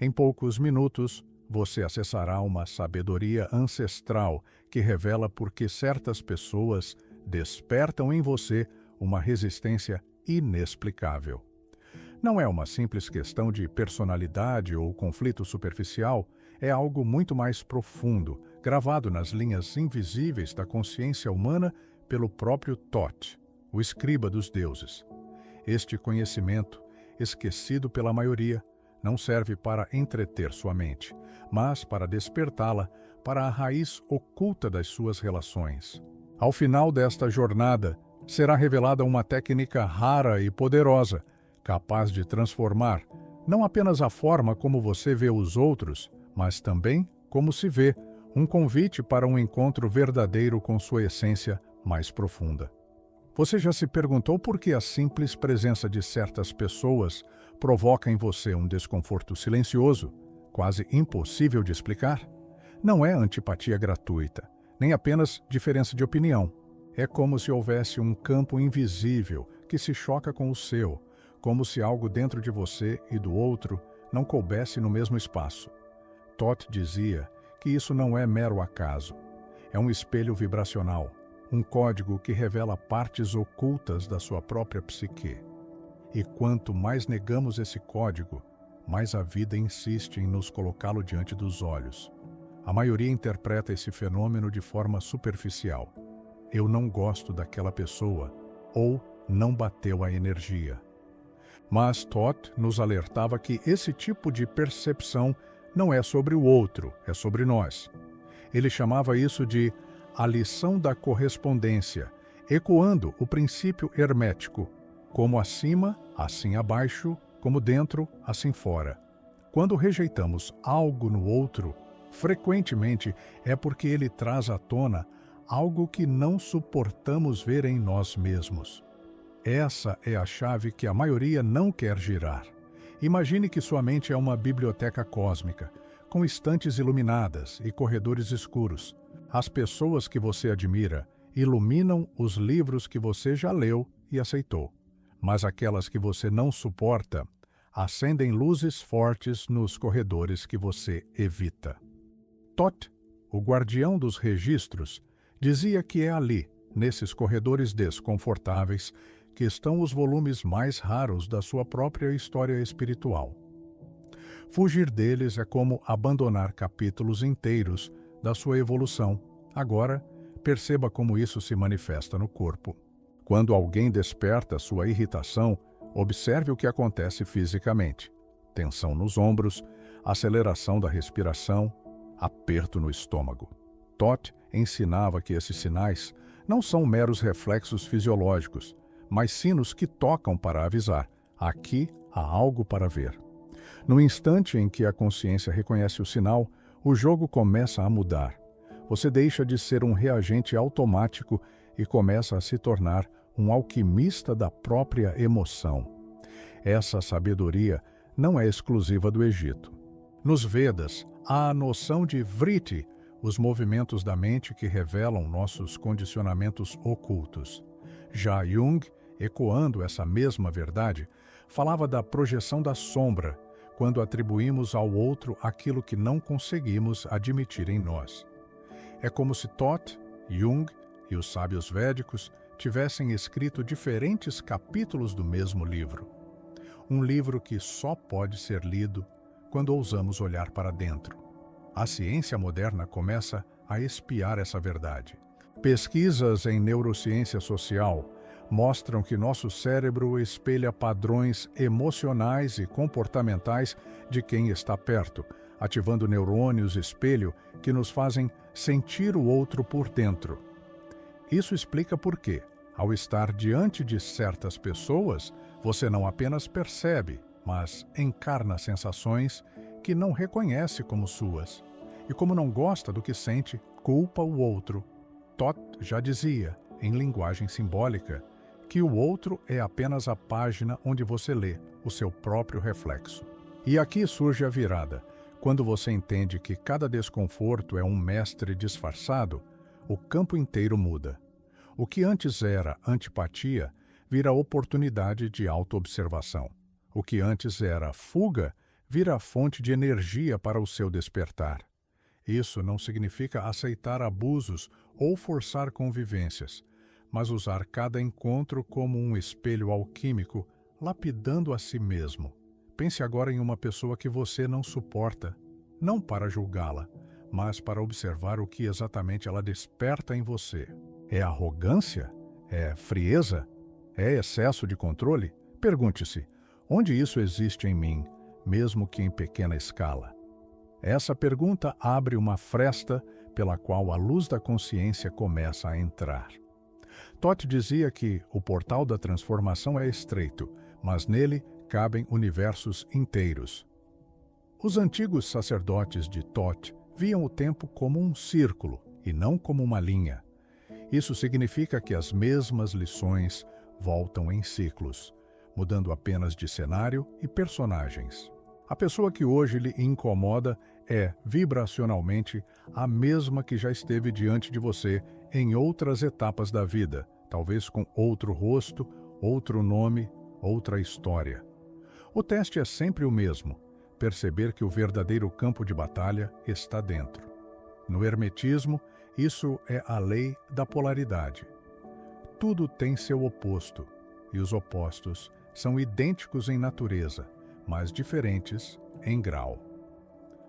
Em poucos minutos, você acessará uma sabedoria ancestral que revela por que certas pessoas despertam em você uma resistência inexplicável. Não é uma simples questão de personalidade ou conflito superficial, é algo muito mais profundo, gravado nas linhas invisíveis da consciência humana pelo próprio Thoth, o escriba dos deuses. Este conhecimento, esquecido pela maioria, não serve para entreter sua mente, mas para despertá-la para a raiz oculta das suas relações. Ao final desta jornada, será revelada uma técnica rara e poderosa, capaz de transformar não apenas a forma como você vê os outros, mas também como se vê, um convite para um encontro verdadeiro com sua essência mais profunda. Você já se perguntou por que a simples presença de certas pessoas provoca em você um desconforto silencioso, quase impossível de explicar? Não é antipatia gratuita, nem apenas diferença de opinião. É como se houvesse um campo invisível que se choca com o seu, como se algo dentro de você e do outro não coubesse no mesmo espaço. Thoth dizia que isso não é mero acaso. É um espelho vibracional, um código que revela partes ocultas da sua própria psique. E quanto mais negamos esse código, mais a vida insiste em nos colocá-lo diante dos olhos. A maioria interpreta esse fenômeno de forma superficial. Eu não gosto daquela pessoa, ou não bateu a energia. Mas Thoth nos alertava que esse tipo de percepção não é sobre o outro, é sobre nós. Ele chamava isso de a lição da correspondência, ecoando o princípio hermético, como acima, assim abaixo, como dentro, assim fora. Quando rejeitamos algo no outro, frequentemente é porque ele traz à tona algo que não suportamos ver em nós mesmos. Essa é a chave que a maioria não quer girar. Imagine que sua mente é uma biblioteca cósmica, com estantes iluminadas e corredores escuros. As pessoas que você admira iluminam os livros que você já leu e aceitou. Mas aquelas que você não suporta acendem luzes fortes nos corredores que você evita. Thoth, o guardião dos registros, dizia que é ali, nesses corredores desconfortáveis, que estão os volumes mais raros da sua própria história espiritual. Fugir deles é como abandonar capítulos inteiros da sua evolução. Agora, perceba como isso se manifesta no corpo. Quando alguém desperta sua irritação, observe o que acontece fisicamente. Tensão nos ombros, aceleração da respiração, aperto no estômago. Thoth ensinava que esses sinais não são meros reflexos fisiológicos, mas sinos que tocam para avisar: aqui há algo para ver. No instante em que a consciência reconhece o sinal, o jogo começa a mudar. Você deixa de ser um reagente automático e começa a se tornar um alquimista da própria emoção. Essa sabedoria não é exclusiva do Egito. Nos Vedas, há a noção de vritti, os movimentos da mente que revelam nossos condicionamentos ocultos. Já Jung, ecoando essa mesma verdade, falava da projeção da sombra, quando atribuímos ao outro aquilo que não conseguimos admitir em nós. É como se Thoth, Jung e os sábios védicos tivessem escrito diferentes capítulos do mesmo livro. Um livro que só pode ser lido quando ousamos olhar para dentro. A ciência moderna começa a espiar essa verdade. Pesquisas em neurociência social mostram que nosso cérebro espelha padrões emocionais e comportamentais de quem está perto, ativando neurônios espelho que nos fazem sentir o outro por dentro. Isso explica por que, ao estar diante de certas pessoas, você não apenas percebe, mas encarna sensações que não reconhece como suas. E como não gosta do que sente, culpa o outro. Thoth já dizia, em linguagem simbólica, que o outro é apenas a página onde você lê o seu próprio reflexo. E aqui surge a virada. Quando você entende que cada desconforto é um mestre disfarçado, o campo inteiro muda. O que antes era antipatia vira oportunidade de autoobservação. O que antes era fuga vira fonte de energia para o seu despertar. Isso não significa aceitar abusos ou forçar convivências, mas usar cada encontro como um espelho alquímico, lapidando a si mesmo. Pense agora em uma pessoa que você não suporta, não para julgá-la, mas para observar o que exatamente ela desperta em você. É arrogância? É frieza? É excesso de controle? Pergunte-se, onde isso existe em mim, mesmo que em pequena escala? Essa pergunta abre uma fresta pela qual a luz da consciência começa a entrar. Toth dizia que o portal da transformação é estreito, mas nele cabem universos inteiros. Os antigos sacerdotes de Toth viam o tempo como um círculo e não como uma linha. Isso significa que as mesmas lições voltam em ciclos, mudando apenas de cenário e personagens. A pessoa que hoje lhe incomoda é, vibracionalmente, a mesma que já esteve diante de você em outras etapas da vida, talvez com outro rosto, outro nome, outra história. O teste é sempre o mesmo: perceber que o verdadeiro campo de batalha está dentro. No hermetismo, isso é a lei da polaridade. Tudo tem seu oposto, e os opostos são idênticos em natureza, mas diferentes em grau.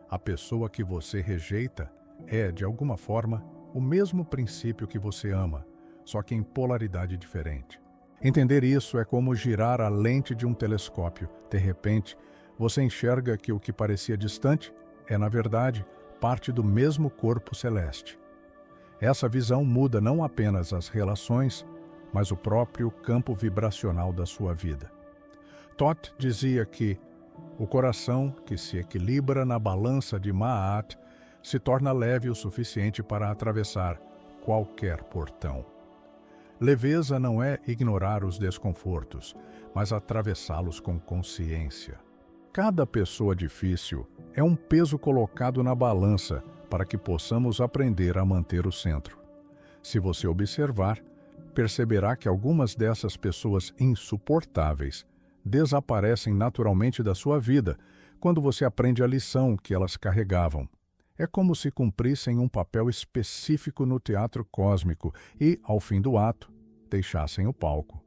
A pessoa que você rejeita é, de alguma forma, o mesmo princípio que você ama, só que em polaridade diferente. Entender isso é como girar a lente de um telescópio. De repente, você enxerga que o que parecia distante é, na verdade, parte do mesmo corpo celeste. Essa visão muda não apenas as relações, mas o próprio campo vibracional da sua vida. Toth dizia que o coração que se equilibra na balança de Ma'at se torna leve o suficiente para atravessar qualquer portão. Leveza não é ignorar os desconfortos, mas atravessá-los com consciência. Cada pessoa difícil é um peso colocado na balança para que possamos aprender a manter o centro. Se você observar, perceberá que algumas dessas pessoas insuportáveis desaparecem naturalmente da sua vida quando você aprende a lição que elas carregavam. É como se cumprissem um papel específico no teatro cósmico e, ao fim do ato, deixassem o palco.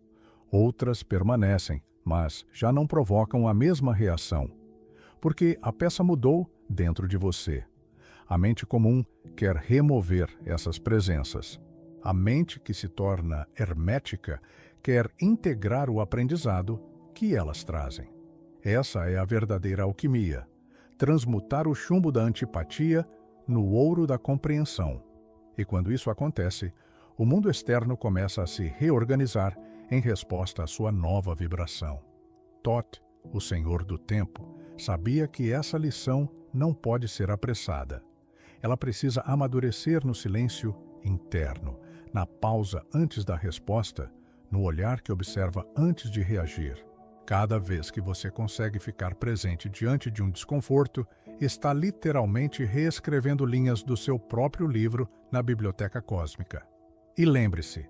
Outras permanecem, mas já não provocam a mesma reação, porque a peça mudou dentro de você. A mente comum quer remover essas presenças. A mente que se torna hermética quer integrar o aprendizado que elas trazem. Essa é a verdadeira alquimia: transmutar o chumbo da antipatia no ouro da compreensão. E quando isso acontece, o mundo externo começa a se reorganizar em resposta à sua nova vibração. Toth, o Senhor do Tempo, sabia que essa lição não pode ser apressada. Ela precisa amadurecer no silêncio interno, na pausa antes da resposta, no olhar que observa antes de reagir. Cada vez que você consegue ficar presente diante de um desconforto, está literalmente reescrevendo linhas do seu próprio livro na biblioteca cósmica. E lembre-se,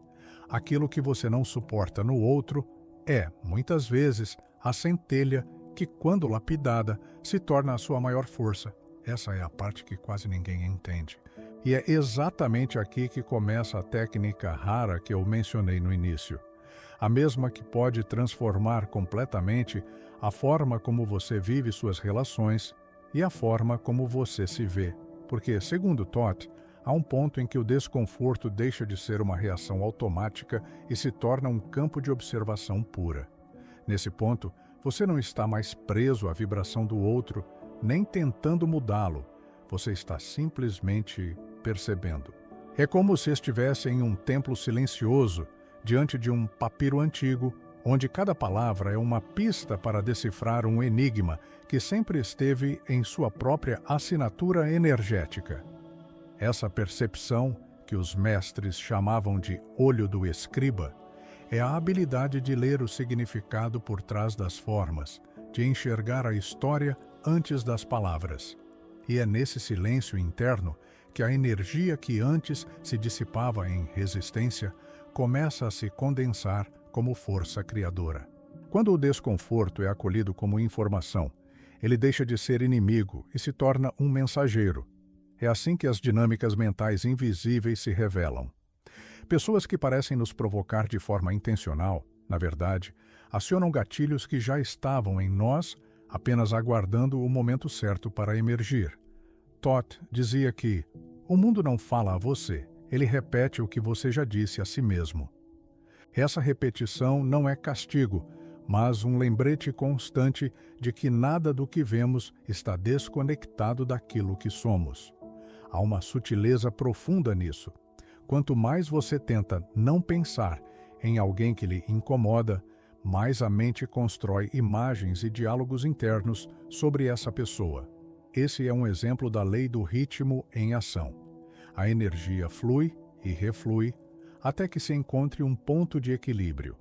aquilo que você não suporta no outro é, muitas vezes, a centelha que, quando lapidada, se torna a sua maior força. Essa é a parte que quase ninguém entende. E é exatamente aqui que começa a técnica rara que eu mencionei no início. A mesma que pode transformar completamente a forma como você vive suas relações e a forma como você se vê. Porque, segundo Toth, há um ponto em que o desconforto deixa de ser uma reação automática e se torna um campo de observação pura. Nesse ponto, você não está mais preso à vibração do outro, nem tentando mudá-lo. Você está simplesmente percebendo. É como se estivesse em um templo silencioso, diante de um papiro antigo, onde cada palavra é uma pista para decifrar um enigma que sempre esteve em sua própria assinatura energética. Essa percepção, que os mestres chamavam de olho do escriba, é a habilidade de ler o significado por trás das formas, de enxergar a história antes das palavras. E é nesse silêncio interno que a energia que antes se dissipava em resistência começa a se condensar como força criadora. Quando o desconforto é acolhido como informação, Ele deixa de ser inimigo e se torna um mensageiro. É assim que as dinâmicas mentais invisíveis se revelam. Pessoas que parecem nos provocar de forma intencional, na verdade, acionam gatilhos que já estavam em nós, apenas aguardando o momento certo para emergir. Todd dizia que o mundo não fala a você, ele repete o que você já disse a si mesmo. Essa repetição não é castigo, mas um lembrete constante de que nada do que vemos está desconectado daquilo que somos. Há uma sutileza profunda nisso. Quanto mais você tenta não pensar em alguém que lhe incomoda, mais a mente constrói imagens e diálogos internos sobre essa pessoa. Esse é um exemplo da lei do ritmo em ação. A energia flui e reflui até que se encontre um ponto de equilíbrio.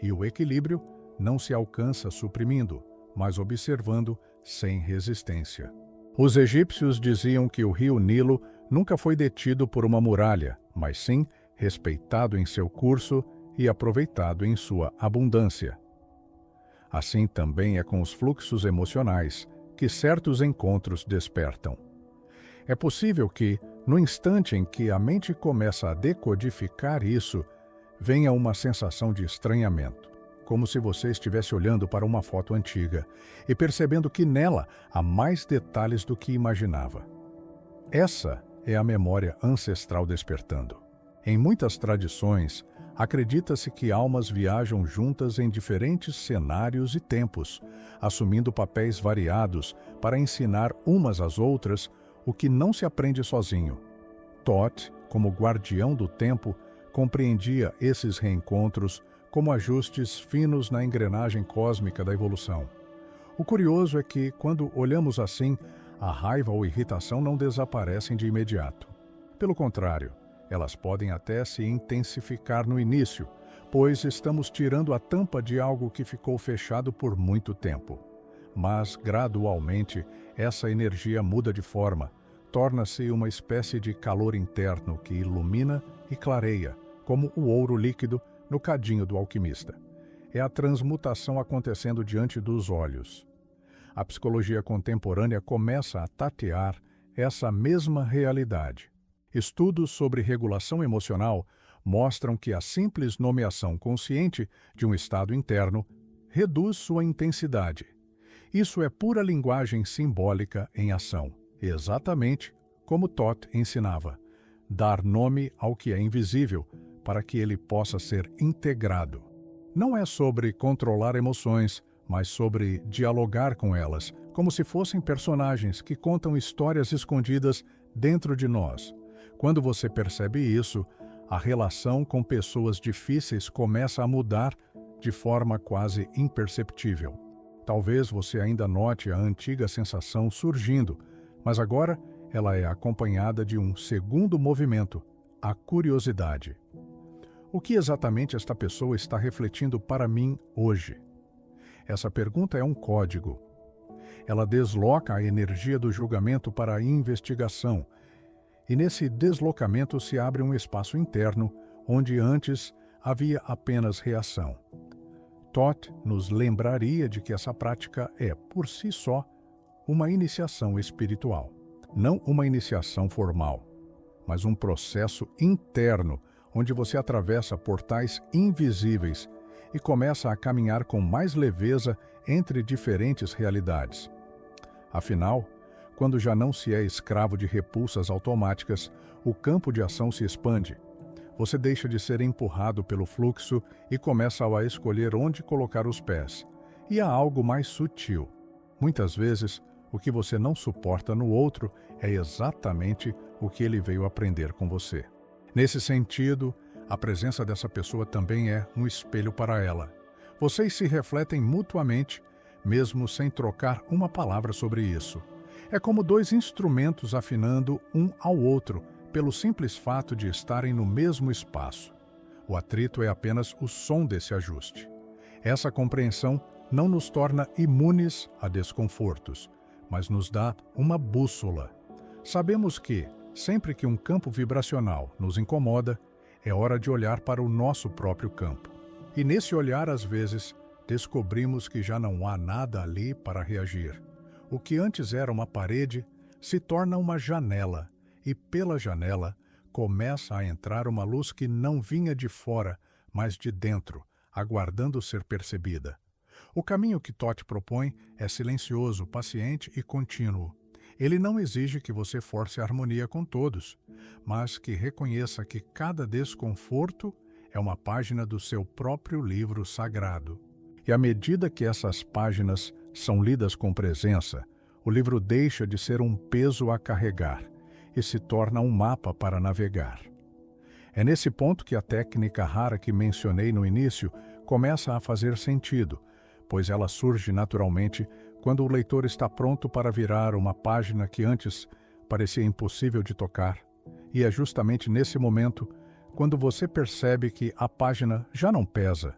E o equilíbrio não se alcança suprimindo, mas observando sem resistência. Os egípcios diziam que o rio Nilo nunca foi detido por uma muralha, mas sim respeitado em seu curso e aproveitado em sua abundância. Assim também é com os fluxos emocionais que certos encontros despertam. É possível que, no instante em que a mente começa a decodificar isso, venha uma sensação de estranhamento, como se você estivesse olhando para uma foto antiga e percebendo que nela há mais detalhes do que imaginava. Essa é a memória ancestral despertando. Em muitas tradições, acredita-se que almas viajam juntas em diferentes cenários e tempos, assumindo papéis variados para ensinar umas às outras o que não se aprende sozinho. Thoth, como guardião do tempo, compreendia esses reencontros como ajustes finos na engrenagem cósmica da evolução. O curioso é que, quando olhamos assim, a raiva ou irritação não desaparecem de imediato. Pelo contrário, elas podem até se intensificar no início, pois estamos tirando a tampa de algo que ficou fechado por muito tempo. Mas, gradualmente, essa energia muda de forma, torna-se uma espécie de calor interno que ilumina e clareia, como o ouro líquido no cadinho do alquimista. É a transmutação acontecendo diante dos olhos. A psicologia contemporânea começa a tatear essa mesma realidade. Estudos sobre regulação emocional mostram que a simples nomeação consciente de um estado interno reduz sua intensidade. Isso é pura linguagem simbólica em ação, exatamente como Thoth ensinava: dar nome ao que é invisível para que ele possa ser integrado. Não é sobre controlar emoções, mas sobre dialogar com elas, como se fossem personagens que contam histórias escondidas dentro de nós. Quando você percebe isso, a relação com pessoas difíceis começa a mudar de forma quase imperceptível. Talvez você ainda note a antiga sensação surgindo, mas agora ela é acompanhada de um segundo movimento, a curiosidade. O que exatamente esta pessoa está refletindo para mim hoje? Essa pergunta é um código. Ela desloca a energia do julgamento para a investigação, e nesse deslocamento se abre um espaço interno, onde antes havia apenas reação. Thoth nos lembraria de que essa prática é, por si só, uma iniciação espiritual. Não uma iniciação formal, mas um processo interno, onde você atravessa portais invisíveis e começa a caminhar com mais leveza entre diferentes realidades. Afinal, quando já não se é escravo de repulsas automáticas, o campo de ação se expande. Você deixa de ser empurrado pelo fluxo e começa a escolher onde colocar os pés. E há algo mais sutil. Muitas vezes, o que você não suporta no outro é exatamente o que ele veio aprender com você. Nesse sentido, a presença dessa pessoa também é um espelho para ela. Vocês se refletem mutuamente, mesmo sem trocar uma palavra sobre isso. É como dois instrumentos afinando um ao outro, pelo simples fato de estarem no mesmo espaço. O atrito é apenas o som desse ajuste. Essa compreensão não nos torna imunes a desconfortos, mas nos dá uma bússola. Sabemos que, sempre que um campo vibracional nos incomoda, é hora de olhar para o nosso próprio campo. E nesse olhar, às vezes, descobrimos que já não há nada ali para reagir. O que antes era uma parede se torna uma janela, e pela janela começa a entrar uma luz que não vinha de fora, mas de dentro, aguardando ser percebida. O caminho que Toth propõe é silencioso, paciente e contínuo. Ele não exige que você force a harmonia com todos, mas que reconheça que cada desconforto é uma página do seu próprio livro sagrado. E à medida que essas páginas são lidas com presença, o livro deixa de ser um peso a carregar e se torna um mapa para navegar. É nesse ponto que a técnica rara que mencionei no início começa a fazer sentido, pois ela surge naturalmente quando o leitor está pronto para virar uma página que antes parecia impossível de tocar. E é justamente nesse momento, quando você percebe que a página já não pesa,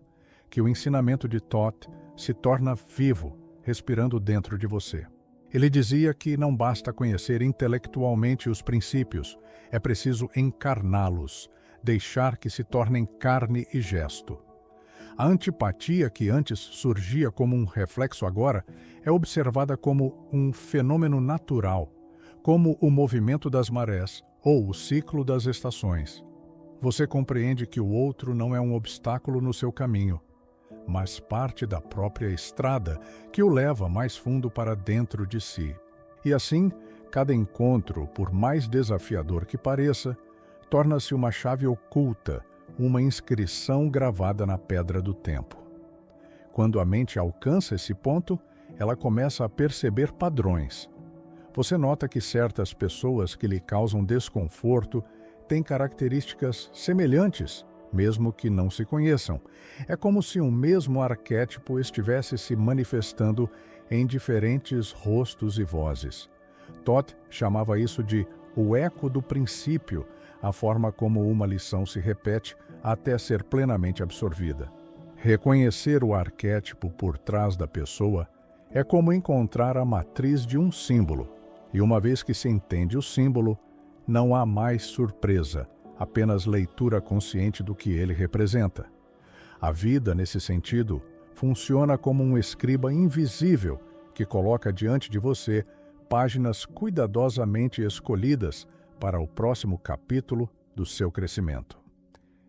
que o ensinamento de Toth se torna vivo, respirando dentro de você. Ele dizia que não basta conhecer intelectualmente os princípios, é preciso encarná-los, deixar que se tornem carne e gesto. A antipatia que antes surgia como um reflexo agora é observada como um fenômeno natural, como o movimento das marés ou o ciclo das estações. Você compreende que o outro não é um obstáculo no seu caminho, mas parte da própria estrada que o leva mais fundo para dentro de si. E assim, cada encontro, por mais desafiador que pareça, torna-se uma chave oculta, uma inscrição gravada na pedra do tempo. Quando a mente alcança esse ponto, ela começa a perceber padrões. Você nota que certas pessoas que lhe causam desconforto têm características semelhantes, mesmo que não se conheçam. É como se um mesmo arquétipo estivesse se manifestando em diferentes rostos e vozes. Toth chamava isso de o eco do princípio, a forma como uma lição se repete até ser plenamente absorvida. Reconhecer o arquétipo por trás da pessoa é como encontrar a matriz de um símbolo, e uma vez que se entende o símbolo, não há mais surpresa, apenas leitura consciente do que ele representa. A vida, nesse sentido, funciona como um escriba invisível que coloca diante de você páginas cuidadosamente escolhidas para o próximo capítulo do seu crescimento.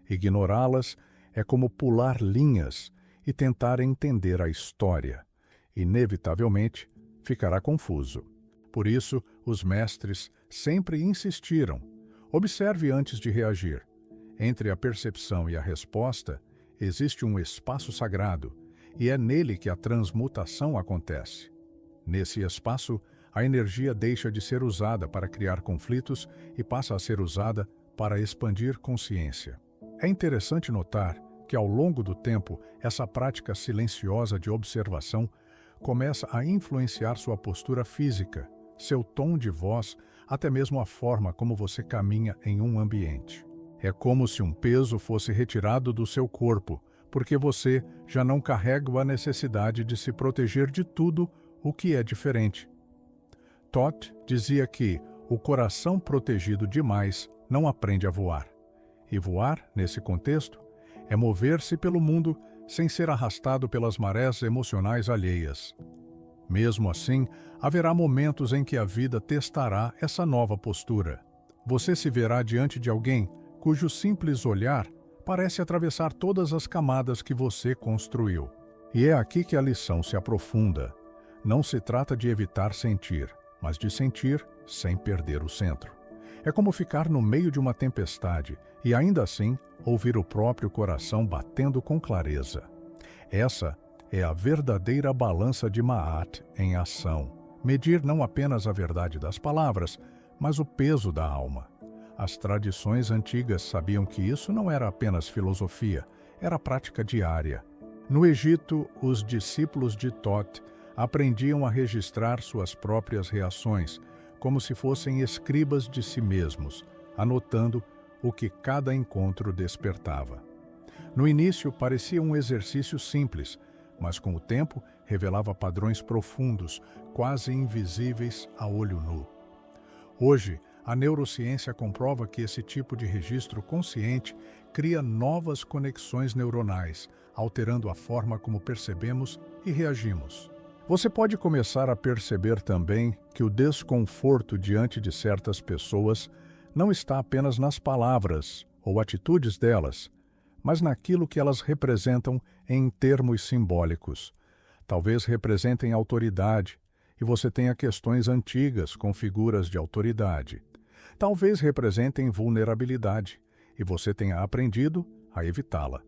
Ignorá-las é como pular linhas e tentar entender a história. Inevitavelmente, ficará confuso. Por isso, os mestres sempre insistiram: observe antes de reagir. Entre a percepção e a resposta, existe um espaço sagrado, e é nele que a transmutação acontece. Nesse espaço, a energia deixa de ser usada para criar conflitos e passa a ser usada para expandir consciência. É interessante notar que, ao longo do tempo, essa prática silenciosa de observação começa a influenciar sua postura física, seu tom de voz, até mesmo a forma como você caminha em um ambiente. É como se um peso fosse retirado do seu corpo, porque você já não carrega a necessidade de se proteger de tudo o que é diferente. Toth dizia que o coração protegido demais não aprende a voar. E voar, nesse contexto, é mover-se pelo mundo sem ser arrastado pelas marés emocionais alheias. Mesmo assim, haverá momentos em que a vida testará essa nova postura. Você se verá diante de alguém cujo simples olhar parece atravessar todas as camadas que você construiu. E é aqui que a lição se aprofunda. Não se trata de evitar sentir, mas de sentir sem perder o centro. É como ficar no meio de uma tempestade e, ainda assim, ouvir o próprio coração batendo com clareza. Essa é a verdadeira balança de Ma'at em ação. Medir não apenas a verdade das palavras, mas o peso da alma. As tradições antigas sabiam que isso não era apenas filosofia, era prática diária. No Egito, os discípulos de Toth aprendiam a registrar suas próprias reações, como se fossem escribas de si mesmos, anotando o que cada encontro despertava. No início, parecia um exercício simples, mas com o tempo revelava padrões profundos, quase invisíveis a olho nu. Hoje, a neurociência comprova que esse tipo de registro consciente cria novas conexões neuronais, alterando a forma como percebemos e reagimos. Você pode começar a perceber também que o desconforto diante de certas pessoas não está apenas nas palavras ou atitudes delas, mas naquilo que elas representam em termos simbólicos. Talvez representem autoridade, e você tenha questões antigas com figuras de autoridade. Talvez representem vulnerabilidade, e você tenha aprendido a evitá-la.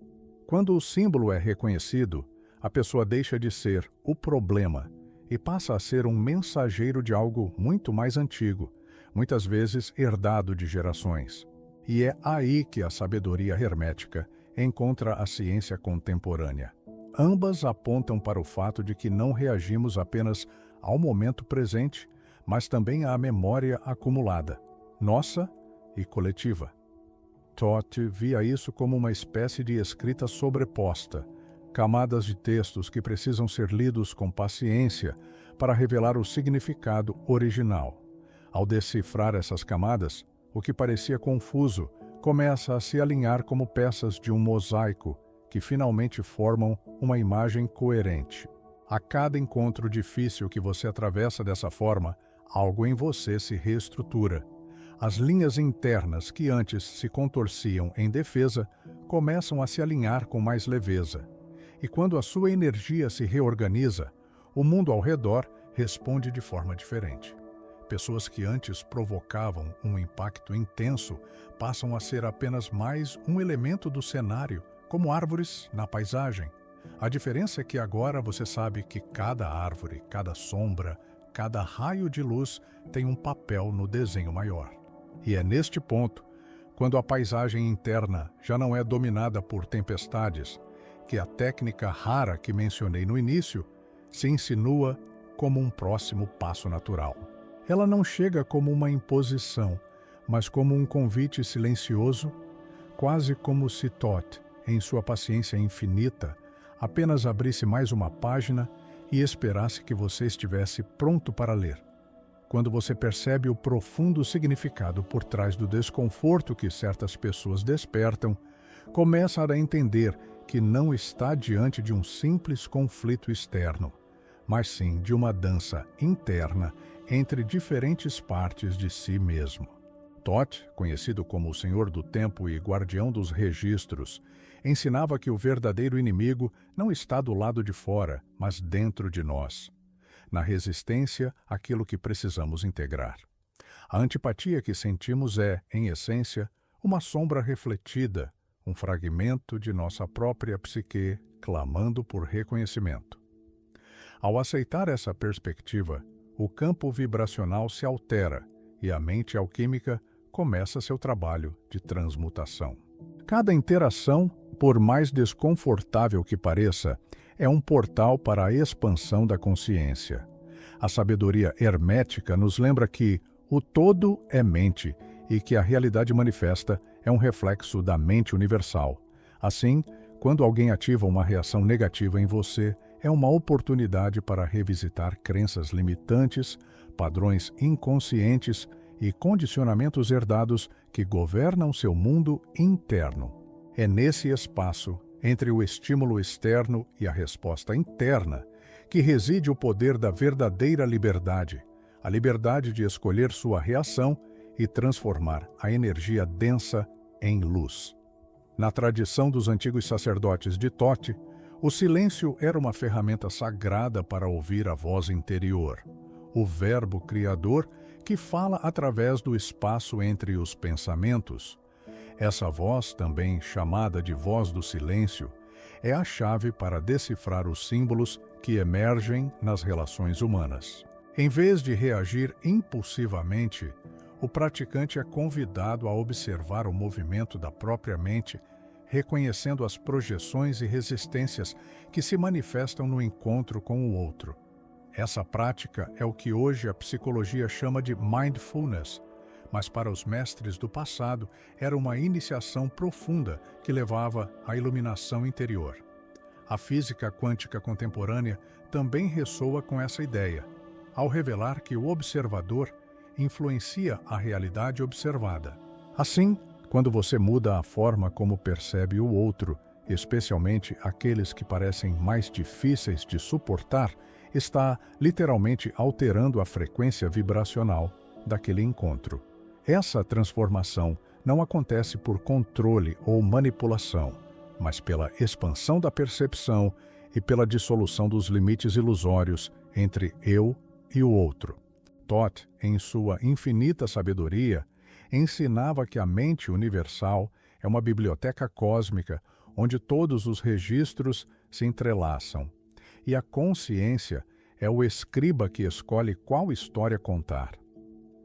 Quando o símbolo é reconhecido, a pessoa deixa de ser o problema e passa a ser um mensageiro de algo muito mais antigo, muitas vezes herdado de gerações. E é aí que a sabedoria hermética encontra a ciência contemporânea. Ambas apontam para o fato de que não reagimos apenas ao momento presente, mas também à memória acumulada, nossa e coletiva. Toth via isso como uma espécie de escrita sobreposta, camadas de textos que precisam ser lidos com paciência para revelar o significado original. Ao decifrar essas camadas, o que parecia confuso começa a se alinhar como peças de um mosaico que finalmente formam uma imagem coerente. A cada encontro difícil que você atravessa dessa forma, algo em você se reestrutura. As linhas internas que antes se contorciam em defesa começam a se alinhar com mais leveza. E quando a sua energia se reorganiza, o mundo ao redor responde de forma diferente. Pessoas que antes provocavam um impacto intenso passam a ser apenas mais um elemento do cenário, como árvores na paisagem. A diferença é que agora você sabe que cada árvore, cada sombra, cada raio de luz tem um papel no desenho maior. E é neste ponto, quando a paisagem interna já não é dominada por tempestades, que a técnica rara que mencionei no início se insinua como um próximo passo natural. Ela não chega como uma imposição, mas como um convite silencioso, quase como se Toth, em sua paciência infinita, apenas abrisse mais uma página e esperasse que você estivesse pronto para ler. Quando você percebe o profundo significado por trás do desconforto que certas pessoas despertam, começa a entender que não está diante de um simples conflito externo, mas sim de uma dança interna entre diferentes partes de si mesmo. Toth, conhecido como o Senhor do Tempo e Guardião dos Registros, ensinava que o verdadeiro inimigo não está do lado de fora, mas dentro de nós. Na resistência àquilo que precisamos integrar. A antipatia que sentimos é, em essência, uma sombra refletida, um fragmento de nossa própria psique clamando por reconhecimento. Ao aceitar essa perspectiva, o campo vibracional se altera e a mente alquímica começa seu trabalho de transmutação. Cada interação, por mais desconfortável que pareça, é um portal para a expansão da consciência. A sabedoria hermética nos lembra que o todo é mente e que a realidade manifesta é um reflexo da mente universal. Assim, quando alguém ativa uma reação negativa em você, é uma oportunidade para revisitar crenças limitantes, padrões inconscientes e condicionamentos herdados que governam seu mundo interno. É nesse espaço, entre o estímulo externo e a resposta interna, que reside o poder da verdadeira liberdade, a liberdade de escolher sua reação e transformar a energia densa em luz. Na tradição dos antigos sacerdotes de Toth, o silêncio era uma ferramenta sagrada para ouvir a voz interior, o verbo criador que fala através do espaço entre os pensamentos. Essa voz, também chamada de voz do silêncio, é a chave para decifrar os símbolos que emergem nas relações humanas. Em vez de reagir impulsivamente, o praticante é convidado a observar o movimento da própria mente, reconhecendo as projeções e resistências que se manifestam no encontro com o outro. Essa prática é o que hoje a psicologia chama de mindfulness, mas para os mestres do passado era uma iniciação profunda que levava à iluminação interior. A física quântica contemporânea também ressoa com essa ideia, ao revelar que o observador influencia a realidade observada. Assim, quando você muda a forma como percebe o outro, especialmente aqueles que parecem mais difíceis de suportar, está literalmente alterando a frequência vibracional daquele encontro. Essa transformação não acontece por controle ou manipulação, mas pela expansão da percepção e pela dissolução dos limites ilusórios entre eu e o outro. Thoth, em sua infinita sabedoria, ensinava que a mente universal é uma biblioteca cósmica onde todos os registros se entrelaçam, e a consciência é o escriba que escolhe qual história contar.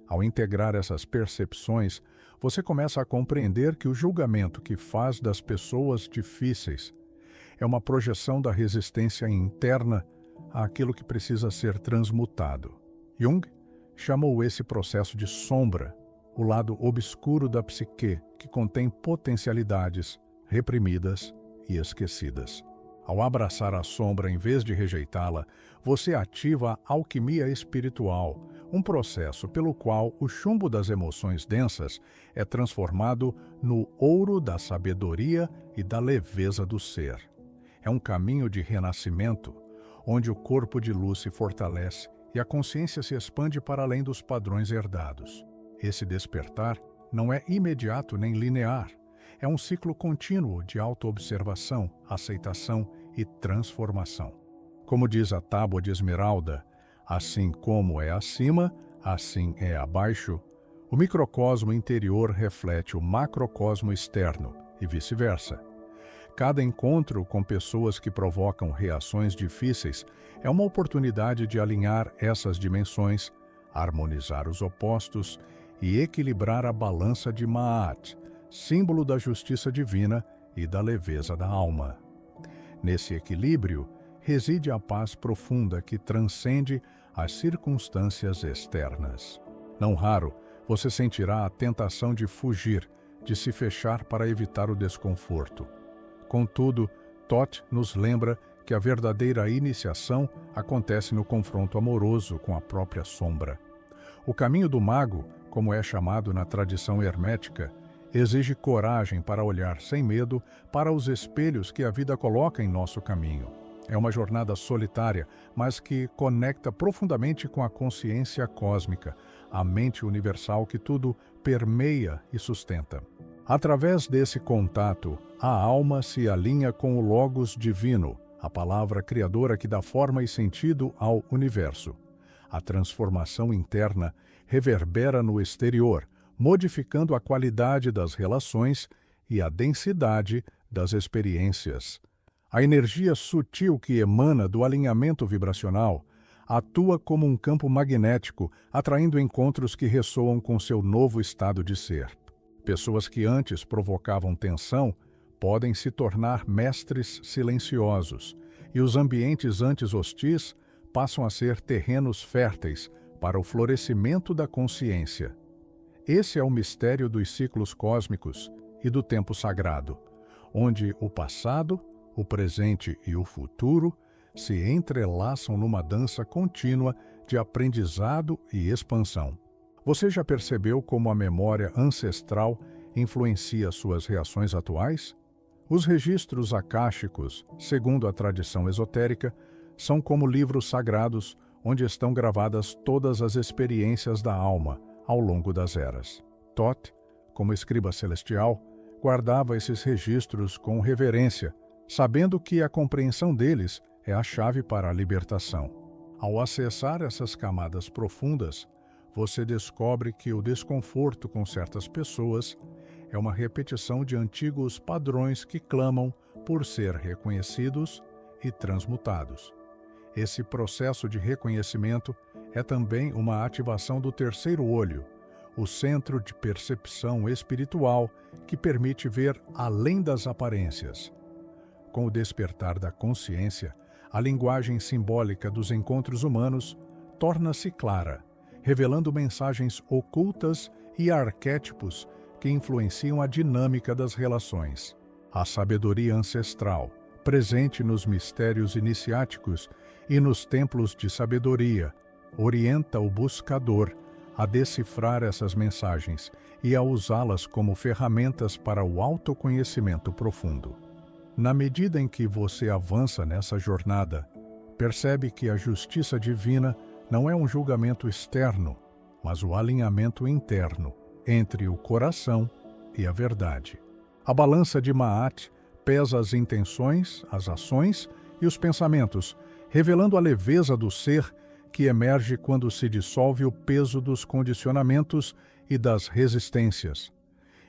Ao integrar essas percepções, você começa a compreender que o julgamento que faz das pessoas difíceis é uma projeção da resistência interna àquilo que precisa ser transmutado. Jung chamou esse processo de sombra, o lado obscuro da psique, que contém potencialidades reprimidas e esquecidas. Ao abraçar a sombra em vez de rejeitá-la, você ativa a alquimia espiritual, um processo pelo qual o chumbo das emoções densas é transformado no ouro da sabedoria e da leveza do ser. É um caminho de renascimento, onde o corpo de luz se fortalece e a consciência se expande para além dos padrões herdados. Esse despertar não é imediato nem linear. É um ciclo contínuo de autoobservação, aceitação e transformação. Como diz a Tábua de Esmeralda, assim como é acima, assim é abaixo, o microcosmo interior reflete o macrocosmo externo e vice-versa. Cada encontro com pessoas que provocam reações difíceis é uma oportunidade de alinhar essas dimensões, harmonizar os opostos e equilibrar a balança de Ma'at, símbolo da justiça divina e da leveza da alma. Nesse equilíbrio reside a paz profunda que transcende as circunstâncias externas. Não raro, você sentirá a tentação de fugir, de se fechar para evitar o desconforto. Contudo, Thoth nos lembra que a verdadeira iniciação acontece no confronto amoroso com a própria sombra. O caminho do mago, como é chamado na tradição hermética, exige coragem para olhar sem medo para os espelhos que a vida coloca em nosso caminho. É uma jornada solitária, mas que conecta profundamente com a consciência cósmica, a mente universal que tudo permeia e sustenta. Através desse contato, a alma se alinha com o Logos divino, a palavra criadora que dá forma e sentido ao universo. A transformação interna reverbera no exterior, modificando a qualidade das relações e a densidade das experiências. A energia sutil que emana do alinhamento vibracional atua como um campo magnético, atraindo encontros que ressoam com seu novo estado de ser. Pessoas que antes provocavam tensão podem se tornar mestres silenciosos, e os ambientes antes hostis passam a ser terrenos férteis para o florescimento da consciência. Esse é o mistério dos ciclos cósmicos e do tempo sagrado, onde o passado, o presente e o futuro se entrelaçam numa dança contínua de aprendizado e expansão. Você já percebeu como a memória ancestral influencia suas reações atuais? Os registros akáshicos, segundo a tradição esotérica, são como livros sagrados onde estão gravadas todas as experiências da alma ao longo das eras. Thoth, como escriba celestial, guardava esses registros com reverência, sabendo que a compreensão deles é a chave para a libertação. Ao acessar essas camadas profundas, você descobre que o desconforto com certas pessoas é uma repetição de antigos padrões que clamam por ser reconhecidos e transmutados. Esse processo de reconhecimento é também uma ativação do terceiro olho, o centro de percepção espiritual que permite ver além das aparências. Com o despertar da consciência, a linguagem simbólica dos encontros humanos torna-se clara, revelando mensagens ocultas e arquétipos que influenciam a dinâmica das relações. A sabedoria ancestral, presente nos mistérios iniciáticos e nos templos de sabedoria, orienta o buscador a decifrar essas mensagens e a usá-las como ferramentas para o autoconhecimento profundo. Na medida em que você avança nessa jornada, percebe que a justiça divina não é um julgamento externo, mas o alinhamento interno entre o coração e a verdade. A balança de Ma'at pesa as intenções, as ações e os pensamentos, revelando a leveza do ser que emerge quando se dissolve o peso dos condicionamentos e das resistências.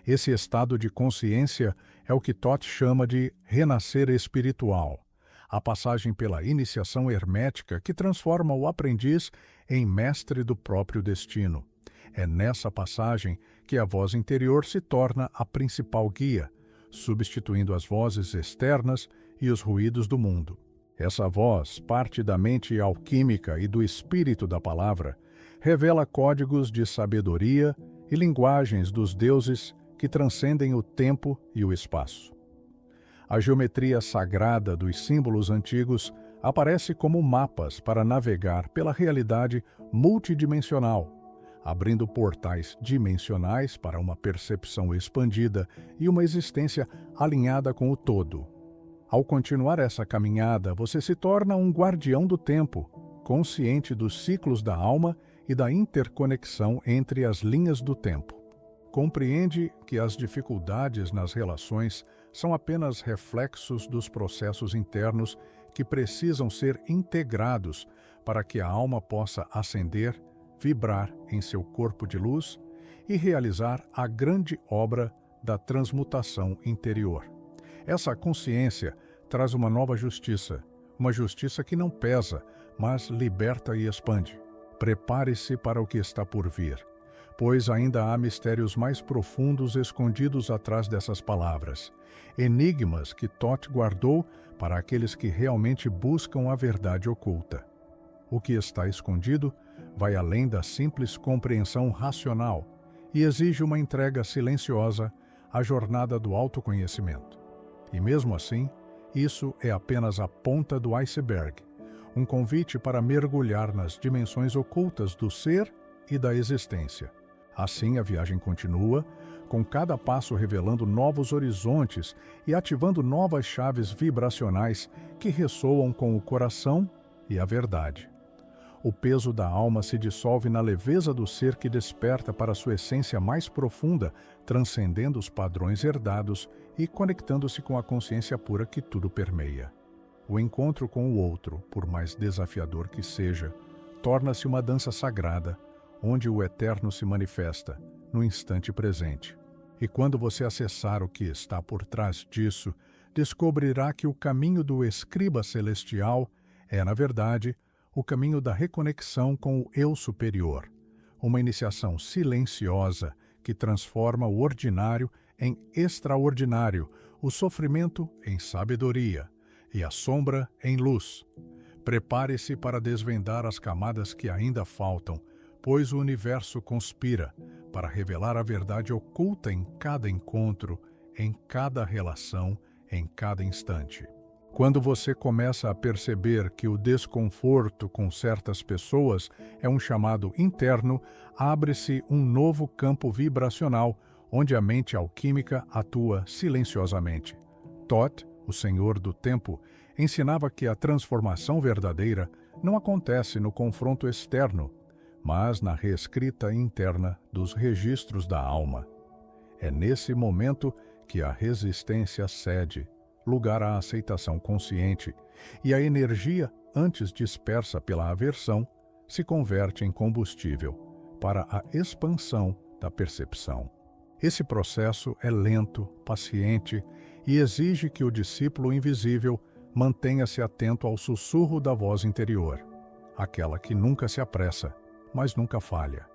Esse estado de consciência é o que Thoth chama de renascer espiritual, a passagem pela iniciação hermética que transforma o aprendiz em mestre do próprio destino. É nessa passagem que a voz interior se torna a principal guia, substituindo as vozes externas e os ruídos do mundo. Essa voz, parte da mente alquímica e do espírito da palavra, revela códigos de sabedoria e linguagens dos deuses que transcendem o tempo e o espaço. A geometria sagrada dos símbolos antigos aparece como mapas para navegar pela realidade multidimensional, abrindo portais dimensionais para uma percepção expandida e uma existência alinhada com o todo. Ao continuar essa caminhada, você se torna um guardião do tempo, consciente dos ciclos da alma e da interconexão entre as linhas do tempo. Compreende que as dificuldades nas relações são apenas reflexos dos processos internos que precisam ser integrados para que a alma possa ascender, vibrar em seu corpo de luz e realizar a grande obra da transmutação interior. Essa consciência traz uma nova justiça, uma justiça que não pesa, mas liberta e expande. Prepare-se para o que está por vir, pois ainda há mistérios mais profundos escondidos atrás dessas palavras, enigmas que Thoth guardou para aqueles que realmente buscam a verdade oculta. O que está escondido vai além da simples compreensão racional e exige uma entrega silenciosa à jornada do autoconhecimento. E mesmo assim, isso é apenas a ponta do iceberg, um convite para mergulhar nas dimensões ocultas do ser e da existência. Assim, a viagem continua, com cada passo revelando novos horizontes e ativando novas chaves vibracionais que ressoam com o coração e a verdade. O peso da alma se dissolve na leveza do ser que desperta para sua essência mais profunda, transcendendo os padrões herdados e conectando-se com a consciência pura que tudo permeia. O encontro com o outro, por mais desafiador que seja, torna-se uma dança sagrada, onde o eterno se manifesta, no instante presente. E quando você acessar o que está por trás disso, descobrirá que o caminho do escriba celestial é, na verdade, o caminho da reconexão com o eu superior, uma iniciação silenciosa que transforma o ordinário em extraordinário, o sofrimento em sabedoria e a sombra em luz. Prepare-se para desvendar as camadas que ainda faltam, pois o universo conspira para revelar a verdade oculta em cada encontro, em cada relação, em cada instante. Quando você começa a perceber que o desconforto com certas pessoas é um chamado interno, abre-se um novo campo vibracional, onde a mente alquímica atua silenciosamente. Thoth, o senhor do tempo, ensinava que a transformação verdadeira não acontece no confronto externo, mas na reescrita interna dos registros da alma. É nesse momento que a resistência cede, lugar à aceitação consciente, e a energia, antes dispersa pela aversão, se converte em combustível para a expansão da percepção. Esse processo é lento, paciente e exige que o discípulo invisível mantenha-se atento ao sussurro da voz interior, aquela que nunca se apressa, mas nunca falha.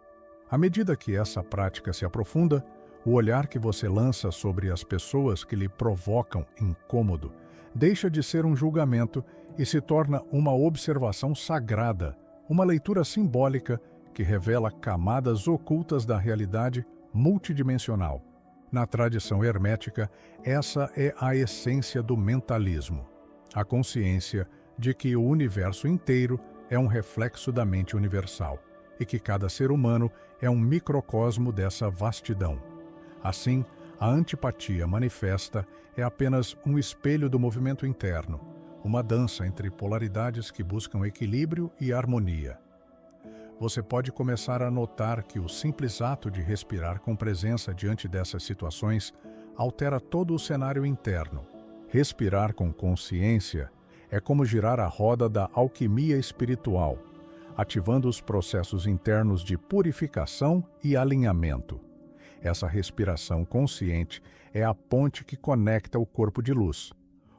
À medida que essa prática se aprofunda, o olhar que você lança sobre as pessoas que lhe provocam incômodo deixa de ser um julgamento e se torna uma observação sagrada, uma leitura simbólica que revela camadas ocultas da realidade multidimensional. Na tradição hermética, essa é a essência do mentalismo, a consciência de que o universo inteiro é um reflexo da mente universal e que cada ser humano é um microcosmo dessa vastidão. Assim, a antipatia manifesta é apenas um espelho do movimento interno, uma dança entre polaridades que buscam equilíbrio e harmonia. Você pode começar a notar que o simples ato de respirar com presença diante dessas situações altera todo o cenário interno. Respirar com consciência é como girar a roda da alquimia espiritual, ativando os processos internos de purificação e alinhamento. Essa respiração consciente é a ponte que conecta o corpo de luz,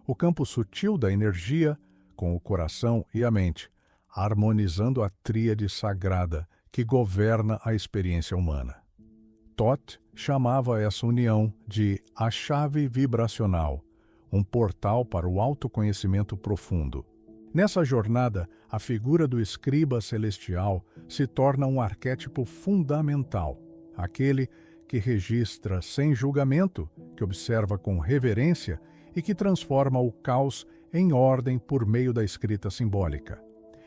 o campo sutil da energia, com o coração e a mente, harmonizando a tríade sagrada que governa a experiência humana. Thoth chamava essa união de a chave vibracional, um portal para o autoconhecimento profundo. Nessa jornada, a figura do escriba celestial se torna um arquétipo fundamental, aquele que registra sem julgamento, que observa com reverência e que transforma o caos em ordem por meio da escrita simbólica.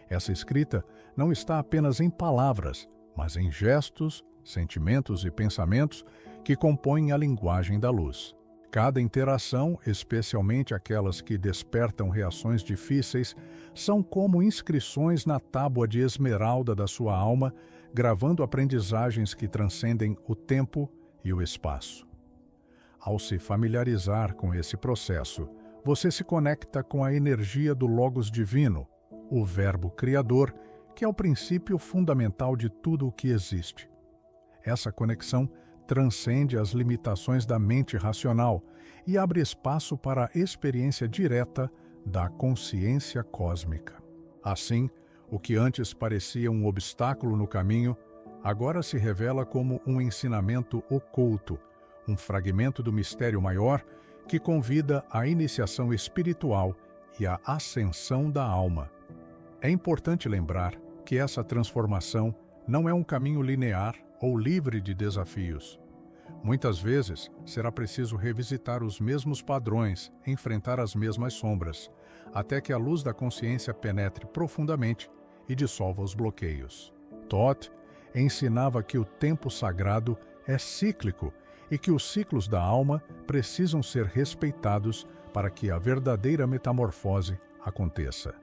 Essa escrita não está apenas em palavras, mas em gestos, sentimentos e pensamentos que compõem a linguagem da luz. Cada interação, especialmente aquelas que despertam reações difíceis, são como inscrições na tábua de esmeralda da sua alma, gravando aprendizagens que transcendem o tempo e o espaço. Ao se familiarizar com esse processo, você se conecta com a energia do Logos Divino, o Verbo Criador, que é o princípio fundamental de tudo o que existe. Essa conexão transcende as limitações da mente racional e abre espaço para a experiência direta da consciência cósmica. Assim, o que antes parecia um obstáculo no caminho, agora se revela como um ensinamento oculto, um fragmento do mistério maior que convida à iniciação espiritual e à ascensão da alma. É importante lembrar que essa transformação não é um caminho linear ou livre de desafios. Muitas vezes, será preciso revisitar os mesmos padrões, enfrentar as mesmas sombras, até que a luz da consciência penetre profundamente e dissolva os bloqueios. Thoth ensinava que o tempo sagrado é cíclico e que os ciclos da alma precisam ser respeitados para que a verdadeira metamorfose aconteça.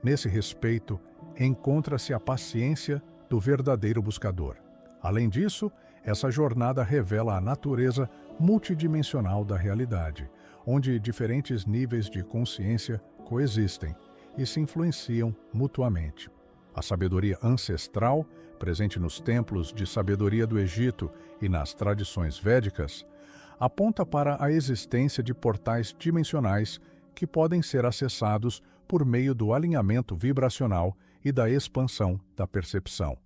Nesse respeito, encontra-se a paciência do verdadeiro buscador. Além disso, essa jornada revela a natureza multidimensional da realidade, onde diferentes níveis de consciência coexistem e se influenciam mutuamente. A sabedoria ancestral, presente nos templos de sabedoria do Egito e nas tradições védicas, aponta para a existência de portais dimensionais que podem ser acessados por meio do alinhamento vibracional e da expansão da percepção.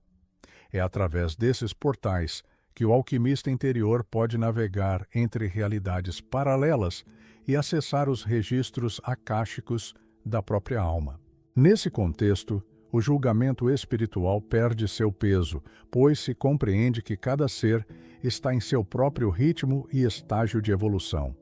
É através desses portais que o alquimista interior pode navegar entre realidades paralelas e acessar os registros akáshicos da própria alma. Nesse contexto, o julgamento espiritual perde seu peso, pois se compreende que cada ser está em seu próprio ritmo e estágio de evolução.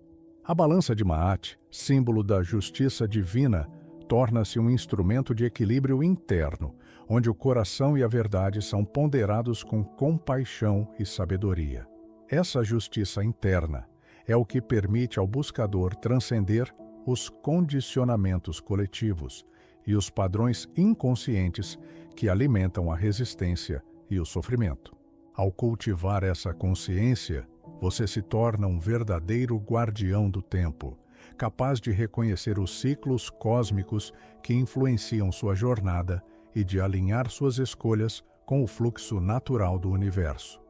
A balança de Maat, símbolo da justiça divina, torna-se um instrumento de equilíbrio interno, onde o coração e a verdade são ponderados com compaixão e sabedoria. Essa justiça interna é o que permite ao buscador transcender os condicionamentos coletivos e os padrões inconscientes que alimentam a resistência e o sofrimento. Ao cultivar essa consciência, você se torna um verdadeiro guardião do tempo, capaz de reconhecer os ciclos cósmicos que influenciam sua jornada e de alinhar suas escolhas com o fluxo natural do universo.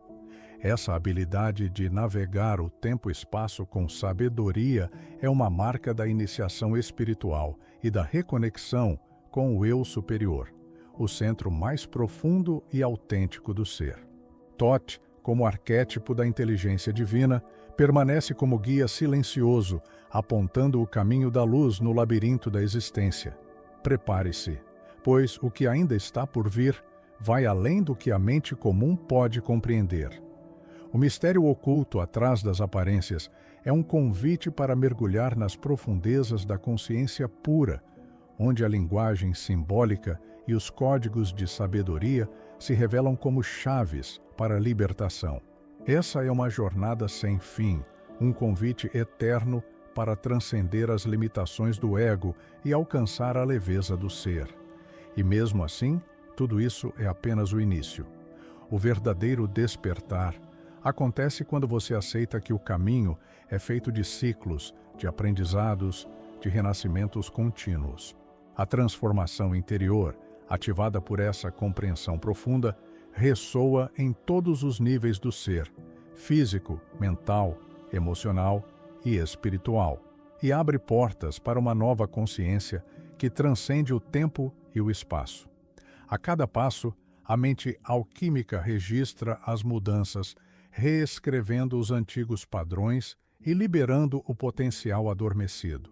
Essa habilidade de navegar o tempo-espaço com sabedoria é uma marca da iniciação espiritual e da reconexão com o eu superior, o centro mais profundo e autêntico do ser. Thoth, como arquétipo da inteligência divina, permanece como guia silencioso, apontando o caminho da luz no labirinto da existência. Prepare-se, pois o que ainda está por vir vai além do que a mente comum pode compreender. O mistério oculto atrás das aparências é um convite para mergulhar nas profundezas da consciência pura, onde a linguagem simbólica e os códigos de sabedoria se revelam como chaves para a libertação. Essa é uma jornada sem fim, um convite eterno para transcender as limitações do ego e alcançar a leveza do ser. E mesmo assim, tudo isso é apenas o início. O verdadeiro despertar acontece quando você aceita que o caminho é feito de ciclos, de aprendizados, de renascimentos contínuos. A transformação interior, ativada por essa compreensão profunda, ressoa em todos os níveis do ser, físico, mental, emocional e espiritual, e abre portas para uma nova consciência que transcende o tempo e o espaço. A cada passo, a mente alquímica registra as mudanças, reescrevendo os antigos padrões e liberando o potencial adormecido.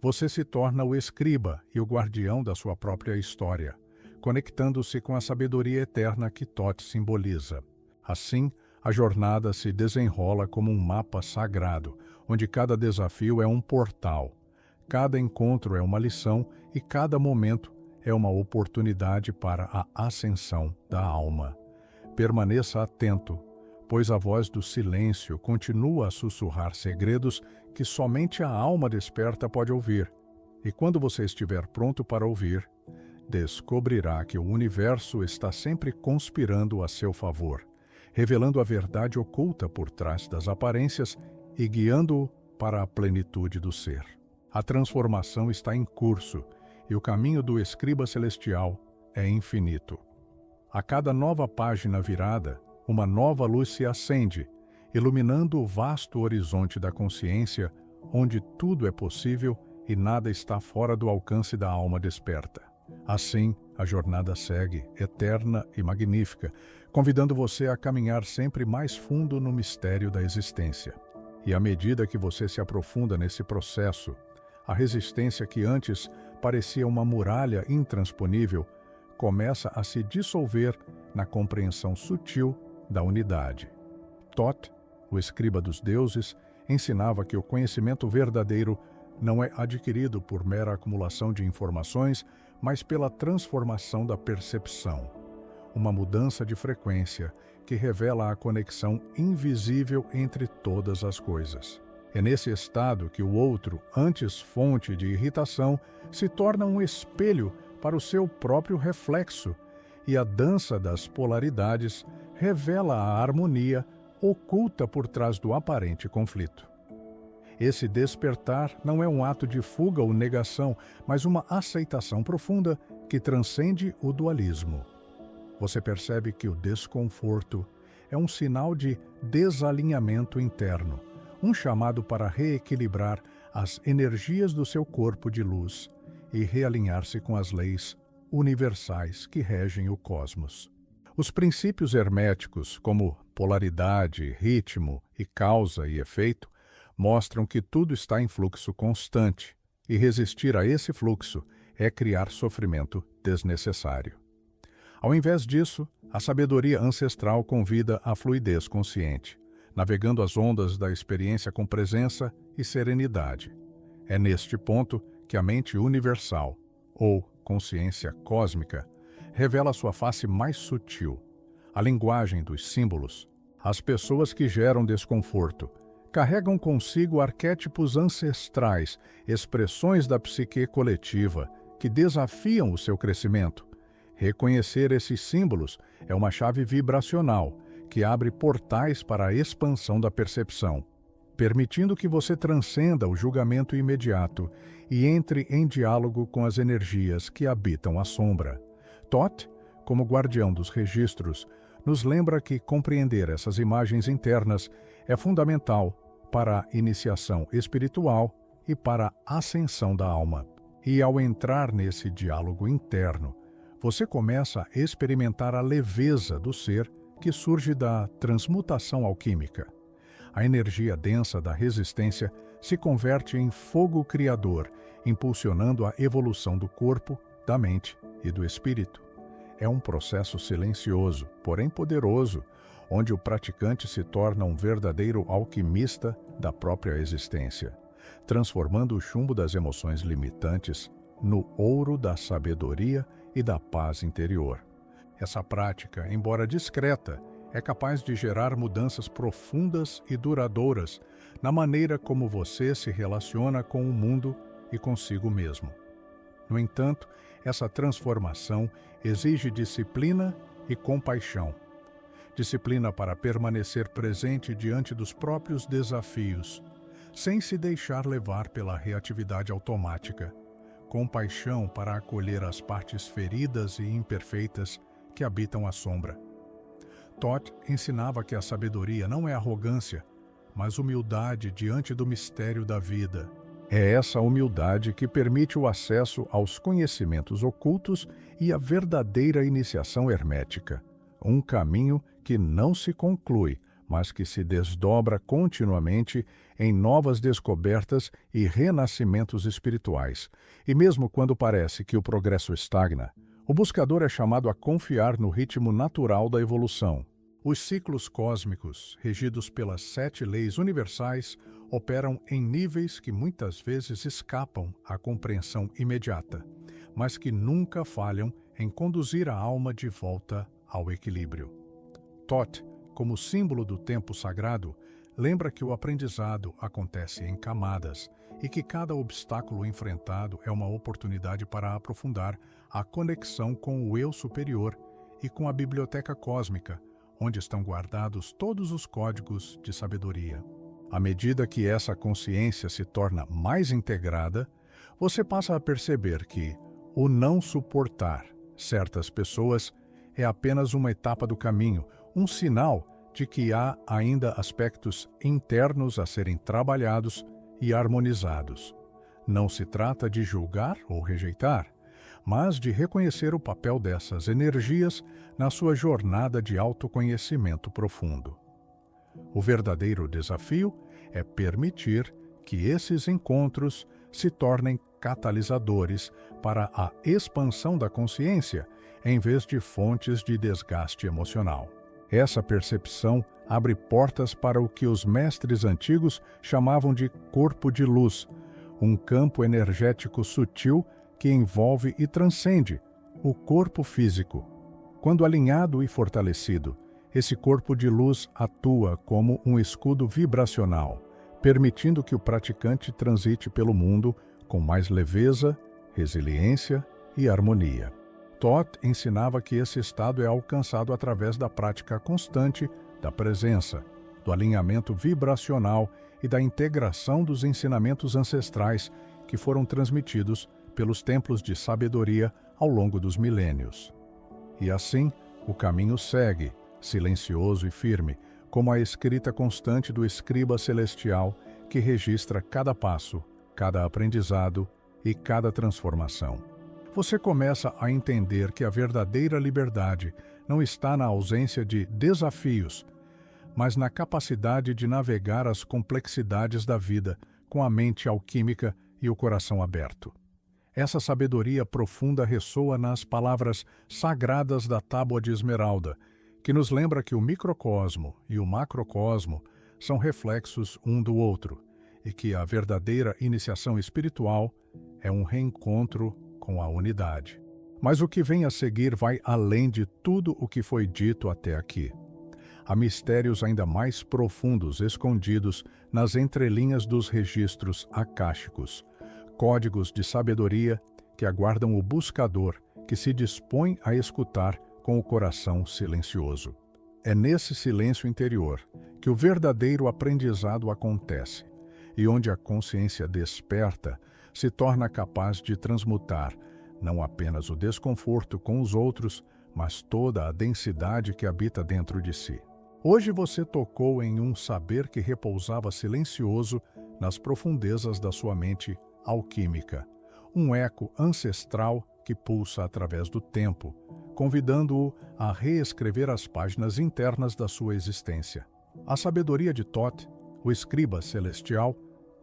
Você se torna o escriba e o guardião da sua própria história, conectando-se com a sabedoria eterna que Thoth simboliza. Assim, a jornada se desenrola como um mapa sagrado, onde cada desafio é um portal, cada encontro é uma lição e cada momento é uma oportunidade para a ascensão da alma. Permaneça atento, pois a voz do silêncio continua a sussurrar segredos que somente a alma desperta pode ouvir. E quando você estiver pronto para ouvir, descobrirá que o universo está sempre conspirando a seu favor, revelando a verdade oculta por trás das aparências e guiando-o para a plenitude do ser. A transformação está em curso e o caminho do escriba celestial é infinito. A cada nova página virada, uma nova luz se acende, iluminando o vasto horizonte da consciência, onde tudo é possível e nada está fora do alcance da alma desperta. Assim, a jornada segue, eterna e magnífica, convidando você a caminhar sempre mais fundo no mistério da existência. E à medida que você se aprofunda nesse processo, a resistência que antes parecia uma muralha intransponível começa a se dissolver na compreensão sutil da unidade. Thoth, o escriba dos deuses, ensinava que o conhecimento verdadeiro não é adquirido por mera acumulação de informações, mas pela transformação da percepção, uma mudança de frequência que revela a conexão invisível entre todas as coisas. É nesse estado que o outro, antes fonte de irritação, se torna um espelho para o seu próprio reflexo, e a dança das polaridades revela a harmonia oculta por trás do aparente conflito. Esse despertar não é um ato de fuga ou negação, mas uma aceitação profunda que transcende o dualismo. Você percebe que o desconforto é um sinal de desalinhamento interno, um chamado para reequilibrar as energias do seu corpo de luz e realinhar-se com as leis universais que regem o cosmos. Os princípios herméticos, como polaridade, ritmo e causa e efeito, mostram que tudo está em fluxo constante, e resistir a esse fluxo é criar sofrimento desnecessário. Ao invés disso, a sabedoria ancestral convida à fluidez consciente, navegando as ondas da experiência com presença e serenidade. É neste ponto que a mente universal, ou consciência cósmica, revela sua face mais sutil. A linguagem dos símbolos. As pessoas que geram desconforto carregam consigo arquétipos ancestrais, expressões da psique coletiva que desafiam o seu crescimento. Reconhecer esses símbolos é uma chave vibracional que abre portais para a expansão da percepção, permitindo que você transcenda o julgamento imediato e entre em diálogo com as energias que habitam a sombra. Thoth, como guardião dos registros, nos lembra que compreender essas imagens internas é fundamental para a iniciação espiritual e para a ascensão da alma. E ao entrar nesse diálogo interno, você começa a experimentar a leveza do ser que surge da transmutação alquímica. A energia densa da resistência se converte em fogo criador, impulsionando a evolução do corpo, da mente e do espírito. É um processo silencioso, porém poderoso, onde o praticante se torna um verdadeiro alquimista da própria existência, transformando o chumbo das emoções limitantes no ouro da sabedoria e da paz interior. Essa prática, embora discreta, é capaz de gerar mudanças profundas e duradouras na maneira como você se relaciona com o mundo e consigo mesmo. No entanto, essa transformação exige disciplina e compaixão. Disciplina para permanecer presente diante dos próprios desafios, sem se deixar levar pela reatividade automática. Compaixão para acolher as partes feridas e imperfeitas que habitam a sombra. Todd ensinava que a sabedoria não é arrogância, mas humildade diante do mistério da vida. É essa humildade que permite o acesso aos conhecimentos ocultos e a verdadeira iniciação hermética. Um caminho que não se conclui, mas que se desdobra continuamente em novas descobertas e renascimentos espirituais. E mesmo quando parece que o progresso estagna, o buscador é chamado a confiar no ritmo natural da evolução. Os ciclos cósmicos, regidos pelas 7 leis universais, operam em níveis que muitas vezes escapam à compreensão imediata, mas que nunca falham em conduzir a alma de volta ao equilíbrio. Thoth, como símbolo do tempo sagrado, lembra que o aprendizado acontece em camadas e que cada obstáculo enfrentado é uma oportunidade para aprofundar a conexão com o eu superior e com a biblioteca cósmica, onde estão guardados todos os códigos de sabedoria. À medida que essa consciência se torna mais integrada, você passa a perceber que o não suportar certas pessoas é apenas uma etapa do caminho, um sinal de que há ainda aspectos internos a serem trabalhados e harmonizados. Não se trata de julgar ou rejeitar, mas de reconhecer o papel dessas energias na sua jornada de autoconhecimento profundo. O verdadeiro desafio é permitir que esses encontros se tornem catalisadores para a expansão da consciência, em vez de fontes de desgaste emocional. Essa percepção abre portas para o que os mestres antigos chamavam de corpo de luz, um campo energético sutil que envolve e transcende o corpo físico. Quando alinhado e fortalecido, esse corpo de luz atua como um escudo vibracional, permitindo que o praticante transite pelo mundo com mais leveza, resiliência e harmonia. Thoth ensinava que esse estado é alcançado através da prática constante da presença, do alinhamento vibracional e da integração dos ensinamentos ancestrais que foram transmitidos pelos templos de sabedoria ao longo dos milênios. E assim, o caminho segue, silencioso e firme, como a escrita constante do escriba celestial que registra cada passo, cada aprendizado e cada transformação. Você começa a entender que a verdadeira liberdade não está na ausência de desafios, mas na capacidade de navegar as complexidades da vida com a mente alquímica e o coração aberto. Essa sabedoria profunda ressoa nas palavras sagradas da Tábua de Esmeralda, que nos lembra que o microcosmo e o macrocosmo são reflexos um do outro, e que a verdadeira iniciação espiritual é um reencontro com a unidade. Mas o que vem a seguir vai além de tudo o que foi dito até aqui. Há mistérios ainda mais profundos escondidos nas entrelinhas dos registros akáshicos, códigos de sabedoria que aguardam o buscador que se dispõe a escutar com o coração silencioso. É nesse silêncio interior que o verdadeiro aprendizado acontece e onde a consciência desperta se torna capaz de transmutar não apenas o desconforto com os outros, mas toda a densidade que habita dentro de si. Hoje você tocou em um saber que repousava silencioso nas profundezas da sua mente alquímica, um eco ancestral que pulsa através do tempo, convidando-o a reescrever as páginas internas da sua existência. A sabedoria de Thoth, o escriba celestial,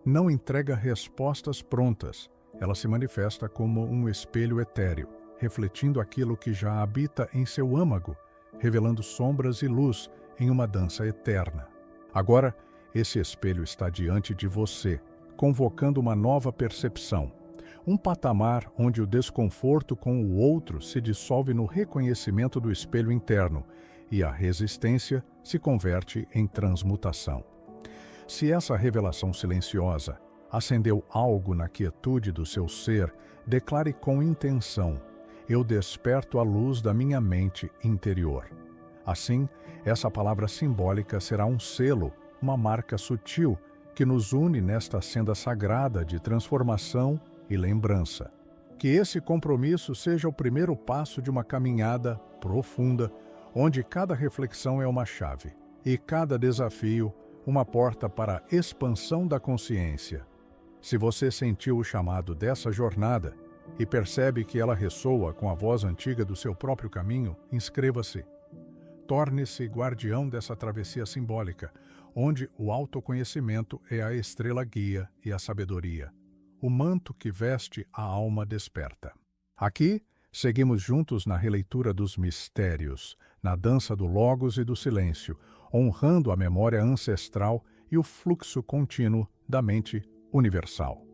não entrega respostas prontas. Ela se manifesta como um espelho etéreo, refletindo aquilo que já habita em seu âmago, revelando sombras e luz em uma dança eterna. Agora, esse espelho está diante de você, convocando uma nova percepção, um patamar onde o desconforto com o outro se dissolve no reconhecimento do espelho interno e a resistência se converte em transmutação. Se essa revelação silenciosa acendeu algo na quietude do seu ser, declare com intenção: eu desperto a luz da minha mente interior. Assim, essa palavra simbólica será um selo, uma marca sutil que nos une nesta senda sagrada de transformação e lembrança. Que esse compromisso seja o primeiro passo de uma caminhada profunda, onde cada reflexão é uma chave e cada desafio uma porta para a expansão da consciência. Se você sentiu o chamado dessa jornada e percebe que ela ressoa com a voz antiga do seu próprio caminho, inscreva-se. Torne-se guardião dessa travessia simbólica, onde o autoconhecimento é a estrela guia e a sabedoria, o manto que veste a alma desperta. Aqui, seguimos juntos na releitura dos mistérios, na dança do Logos e do silêncio, honrando a memória ancestral e o fluxo contínuo da mente universal.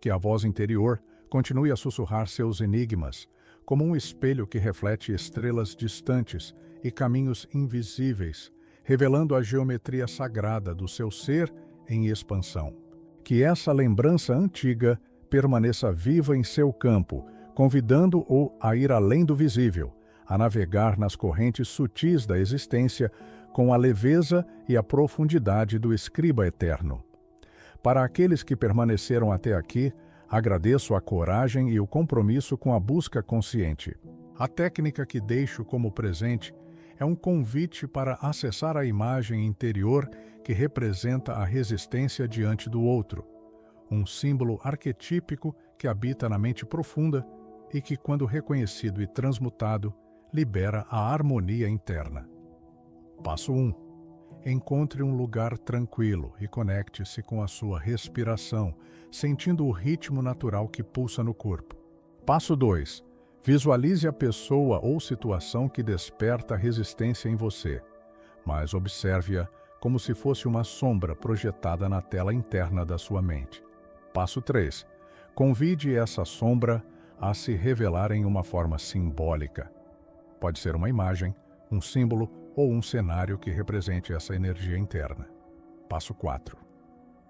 Que a voz interior continue a sussurrar seus enigmas, como um espelho que reflete estrelas distantes e caminhos invisíveis, revelando a geometria sagrada do seu ser em expansão. Que essa lembrança antiga permaneça viva em seu campo, convidando-o a ir além do visível, a navegar nas correntes sutis da existência com a leveza e a profundidade do escriba eterno. Para aqueles que permaneceram até aqui, agradeço a coragem e o compromisso com a busca consciente. A técnica que deixo como presente é um convite para acessar a imagem interior que representa a resistência diante do outro, um símbolo arquetípico que habita na mente profunda e que, quando reconhecido e transmutado, libera a harmonia interna. Passo 1. Encontre um lugar tranquilo e conecte-se com a sua respiração, sentindo o ritmo natural que pulsa no corpo. Passo 2. Visualize a pessoa ou situação que desperta resistência em você, mas observe-a como se fosse uma sombra projetada na tela interna da sua mente. Passo 3. Convide essa sombra a se revelar em uma forma simbólica. Pode ser uma imagem, um símbolo ou um cenário que represente essa energia interna. Passo 4.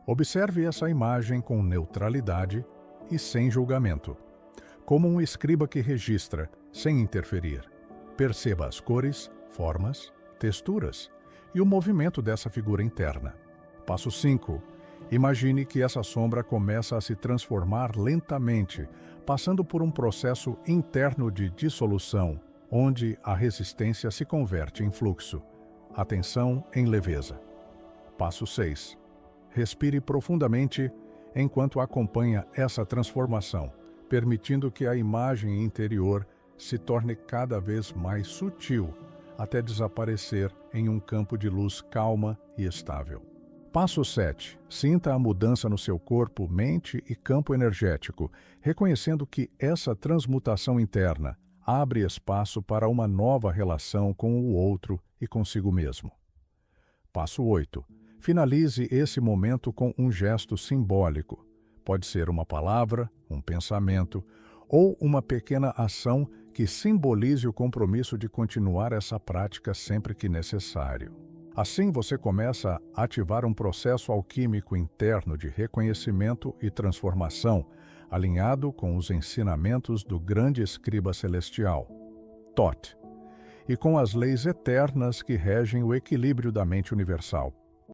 Observe essa imagem com neutralidade e sem julgamento, como um escriba que registra, sem interferir. Perceba as cores, formas, texturas e o movimento dessa figura interna. Passo 5. Imagine que essa sombra começa a se transformar lentamente, passando por um processo interno de dissolução, onde a resistência se converte em fluxo, a tensão em leveza. Passo 6. Respire profundamente enquanto acompanha essa transformação, permitindo que a imagem interior se torne cada vez mais sutil, até desaparecer em um campo de luz calma e estável. Passo 7. Sinta a mudança no seu corpo, mente e campo energético, reconhecendo que essa transmutação interna abre espaço para uma nova relação com o outro e consigo mesmo. Passo 8. Finalize esse momento com um gesto simbólico. Pode ser uma palavra, um pensamento ou uma pequena ação que simbolize o compromisso de continuar essa prática sempre que necessário. Assim você começa a ativar um processo alquímico interno de reconhecimento e transformação, alinhado com os ensinamentos do grande escriba celestial, Thoth, e com as leis eternas que regem o equilíbrio da mente universal.